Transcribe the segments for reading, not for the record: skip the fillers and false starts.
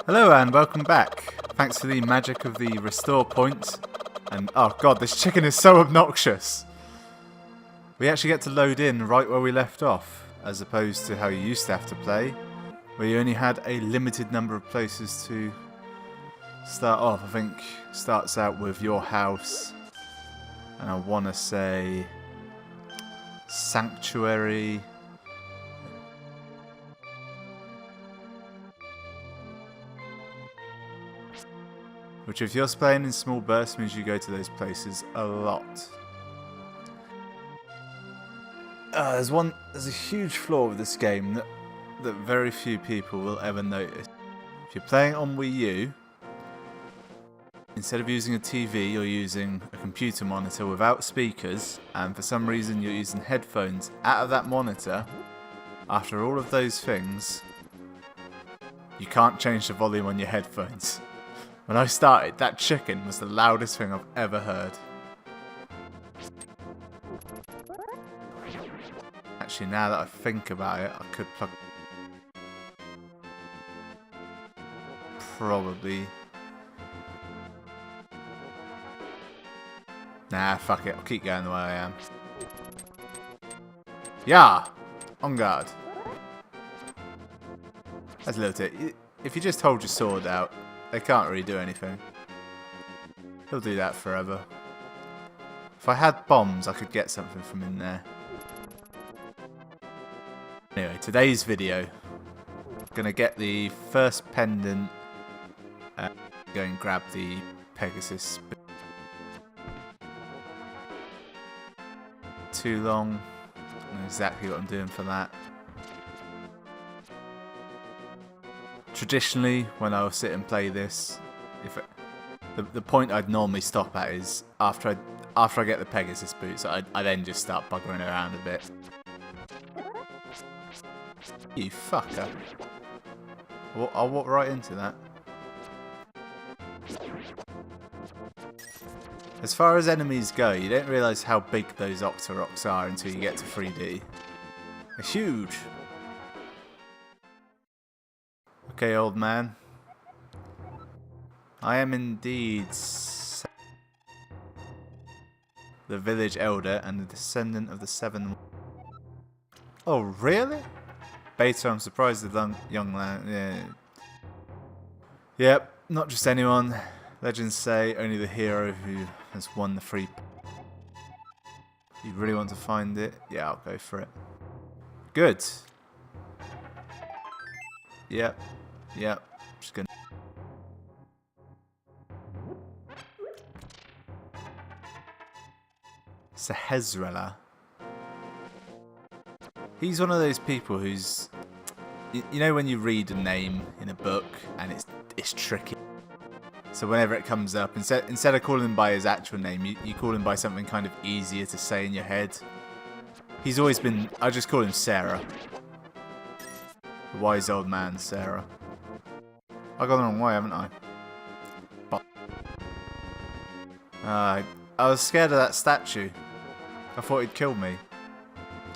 Hello and welcome back. Thanks to the magic of the restore point. And oh god, this chicken is so obnoxious. We actually get to load in right where we left off, as opposed to how you used to have to play, where you only had a limited number of places to start off. I think it starts out with your house, and I want to say Sanctuary. Which, if you're playing in small bursts, means you go to those places a lot. There's a huge flaw with this game that very few people will ever notice. If you're playing on Wii U, instead of using a TV, you're using a computer monitor without speakers, and for some reason you're using headphones out of that monitor. After all of those things, you can't change the volume on your headphones. When I started, that chicken was the loudest thing I've ever heard. Actually, now that I think about it, I could plug... Probably... Nah, fuck it. I'll keep going the way I am. Yeah! On guard. That's a little tip. If you just hold your sword out, they can't really do anything. He'll do that forever. If I had bombs, I could get something from in there. Anyway, today's video. Gonna get the first pendant. Go and grab the Pegasus. Too long. I know exactly what I'm doing for that. Traditionally, when I'll sit and play this, the point I'd normally stop at is after I get the Pegasus boots, I then just start buggering around a bit. You fucker! I'll walk right into that. As far as enemies go, you don't realise how big those Octoroks are until you get to 3D. They're huge. Okay, old man. I am indeed the village elder and the descendant of the seven... Oh, really? Beta, I'm surprised the young man... Yeah. Yep, not just anyone. Legends say only the hero who has won the free... You really want to find it? Yeah, I'll go for it. Good. Yep. Yep, just gonna... Sehezrela. He's one of those people who's... You know when you read a name in a book and it's tricky? So whenever it comes up, instead of calling him by his actual name, you call him by something kind of easier to say in your head. He's always been... I just call him Sarah. The wise old man, Sarah. I got the wrong way, haven't I? I was scared of that statue. I thought he'd kill me.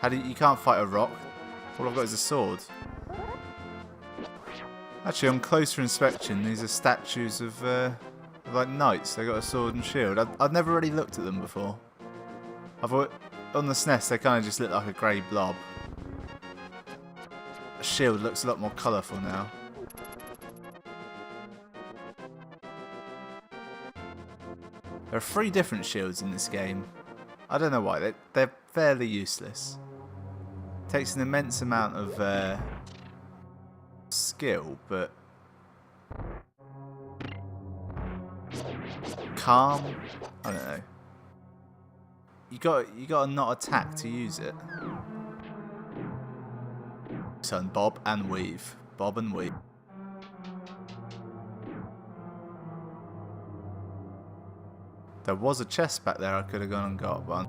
You can't fight a rock. All I've got is a sword. Actually, on closer inspection, these are statues of like knights. They got a sword and shield. I'd never really looked at them before. I thought on the SNES they kind of just look like a grey blob. A shield looks a lot more colourful now. There are 3 different shields in this game. I don't know why, they're fairly useless. Takes an immense amount of skill, but... Calm? I don't know. You gotta not attack to use it. Son, bob and weave. Bob and weave. There was a chest back there I could have gone and got one.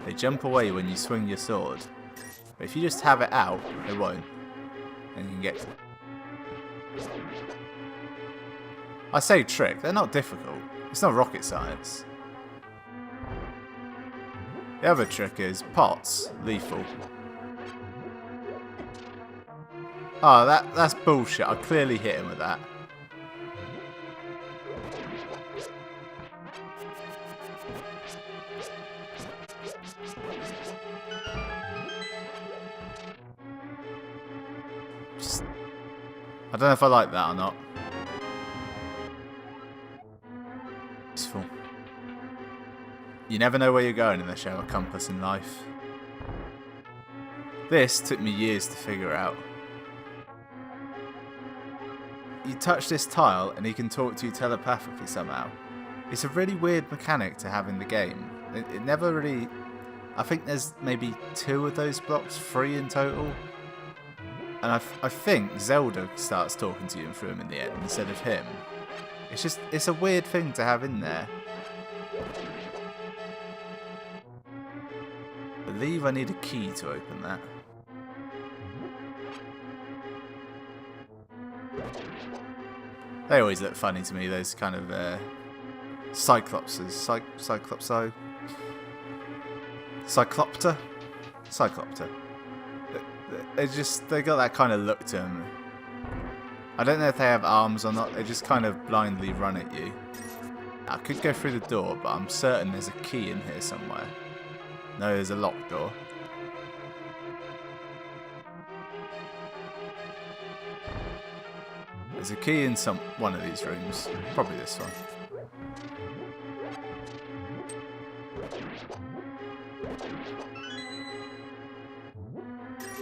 They jump away when you swing your sword. But if you just have it out, they won't. And you can get... I say trick, they're not difficult. It's not rocket science. The other trick is pots, lethal. Oh, that's bullshit. I clearly hit him with that. I don't know if I like that or not. Useful. You never know where you're going unless you have a compass in life. This took me years to figure out. You touch this tile and he can talk to you telepathically somehow. It's a really weird mechanic to have in the game. It never really... I think there's maybe 2 of those blocks, 3 in total. And I think Zelda starts talking to you through him in the end instead of him. It's a weird thing to have in there. I believe I need a key to open that. They always look funny to me, those kind of Cyclopses. Cyclopso? Cyclopter? Cyclopter. They got that kind of look to them. I don't know if they have arms or not, they just kind of blindly run at you. I could go through the door, but I'm certain there's a key in here somewhere. No, there's a locked door. There's a key in one of these rooms. Probably this one.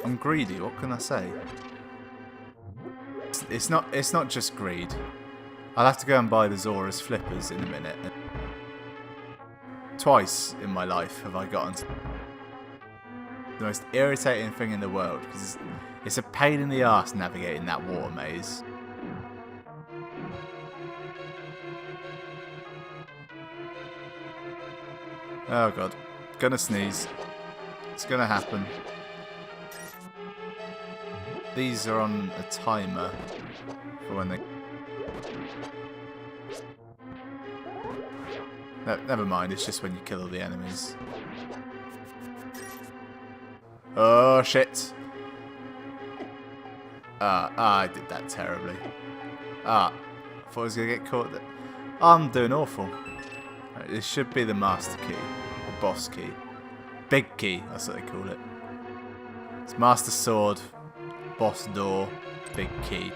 I'm greedy, what can I say? It's not just greed. I'll have to go and buy the Zora's flippers in a minute. Twice in my life have I gotten to the most irritating thing in the world, because it's a pain in the arse navigating that water maze. Oh god, gonna sneeze. It's gonna happen. These are on a timer for when they... No, never mind, it's just when you kill all the enemies. Oh shit! I did that terribly. I thought I was gonna get caught. I'm doing awful. Right, this should be the master key, the boss key, big key. That's what they call it. It's master sword, boss door, big key.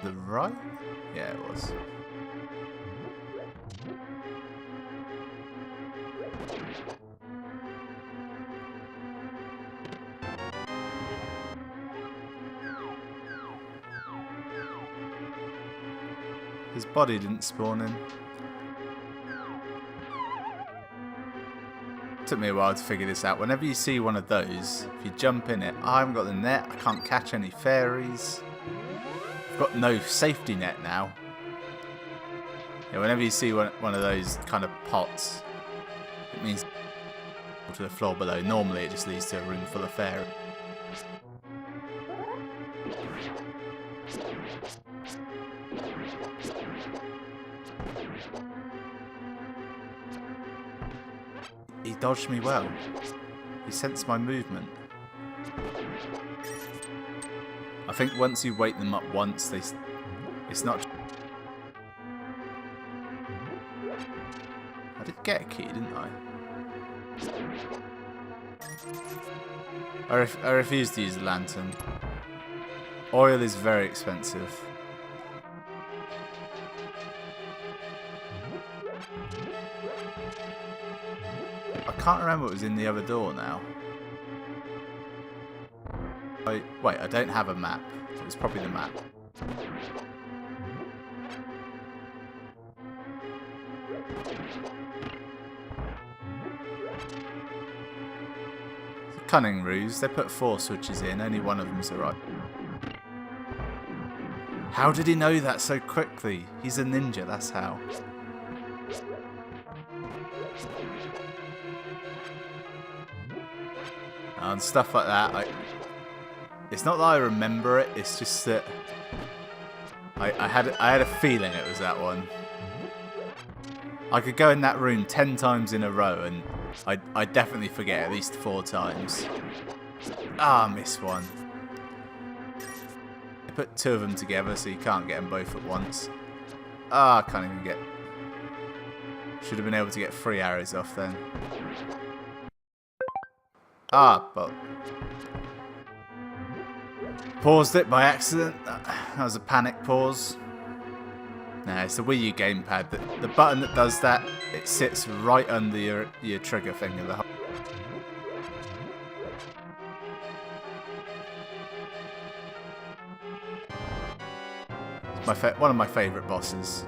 The right? Yeah, it was. His body didn't spawn in. Took me a while to figure this out. Whenever you see one of those, if you jump in it, I haven't got the net, I can't catch any fairies. I've got no safety net now. Yeah, whenever you see one of those kind of pots, it means to the floor below. Normally it just leads to a room full of fairies. He dodged me well. He sensed my movement. I think once you wake them up once, it's not... I did get a key, didn't I? I refuse to use the lantern. Oil is very expensive. I can't remember what was in the other door now. Wait, I don't have a map. So it's probably the map. It's a cunning ruse. They put 4 switches in. Only one of them's alright. How did he know that so quickly? He's a ninja, that's how. And stuff like that. It's not that I remember it, it's just that I had a feeling it was that one. I could go in that room 10 times in a row and I'd definitely forget at least 4 times. Ah, missed one. I put 2 of them together so you can't get them both at once. Ah, I can't even get... Should have been able to get 3 arrows off then. Ah, but... Paused it by accident. That was a panic pause. No, it's the Wii U gamepad. The button that does that, it sits right under your trigger finger. One of my favourite bosses.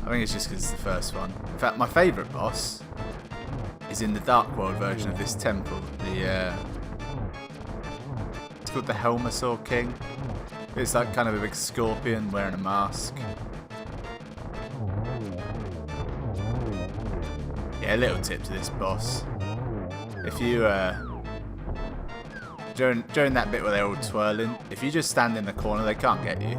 I think it's just because it's the first one. In fact, my favourite boss is in the Dark World version of this temple. It's called the Helmasaur King. It's like kind of a big scorpion wearing a mask. Yeah, a little tip to this boss. If you during that bit where they're all twirling, if you just stand in the corner, they can't get you.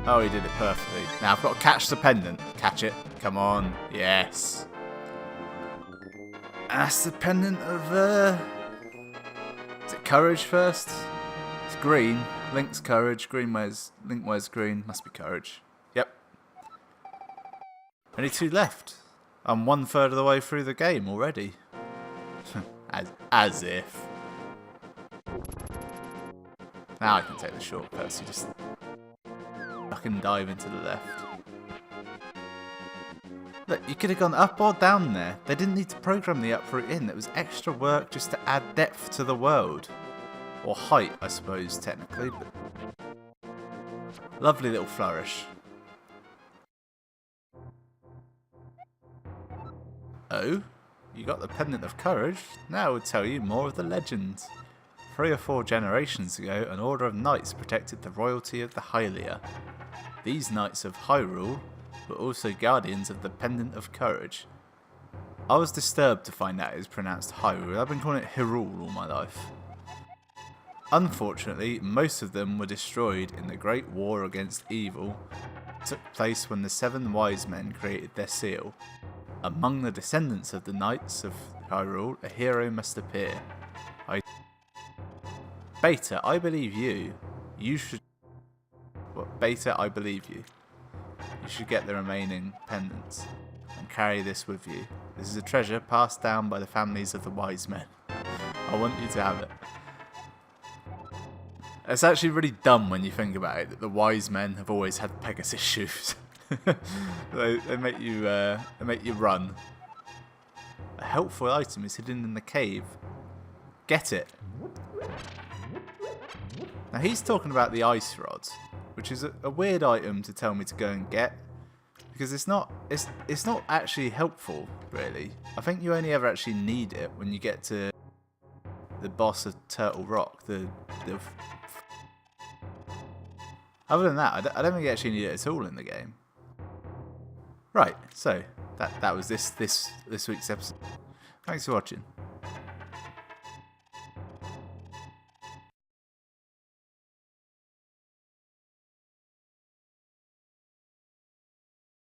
Oh, he did it perfectly. Now I've got to catch the pendant. Catch it. Come on. Yes. That's the pendant of is it courage first? It's green. Link's courage. Link wears green. Must be courage. Yep. Only 2 left. I'm 1/3 of the way through the game already. as if. Now I can take the shortcuts. You just fucking dive into the left. Look, you could have gone up or down there. They didn't need to program the up route in. It was extra work just to add depth to the world. Or height, I suppose, technically. But lovely little flourish. Oh, you got the Pendant of Courage? Now I will tell you more of the legend. 3 or 4 generations ago, an order of knights protected the royalty of the Hylia. These knights of Hyrule were also guardians of the Pendant of Courage. I was disturbed to find out it is pronounced Hyrule. I've been calling it Hyrule all my life. Unfortunately, most of them were destroyed in the Great War against Evil. It took place when the 7 wise men created their seal. Among the descendants of the Knights of Hyrule, a hero must appear. Beta, I believe you. You should... What? Beta, I believe you. You should get the remaining pendants and carry this with you. This is a treasure passed down by the families of the wise men. I want you to have it. It's actually really dumb when you think about it that the wise men have always had Pegasus shoes. they make you run. A helpful item is hidden in the cave. Get it. Now he's talking about the ice rod, which is a weird item to tell me to go and get, because it's not actually helpful really. I think you only ever actually need it when you get to the boss of Turtle Rock. Other than that, I don't think you actually need it at all in the game. Right, so that was this week's episode. Thanks for watching.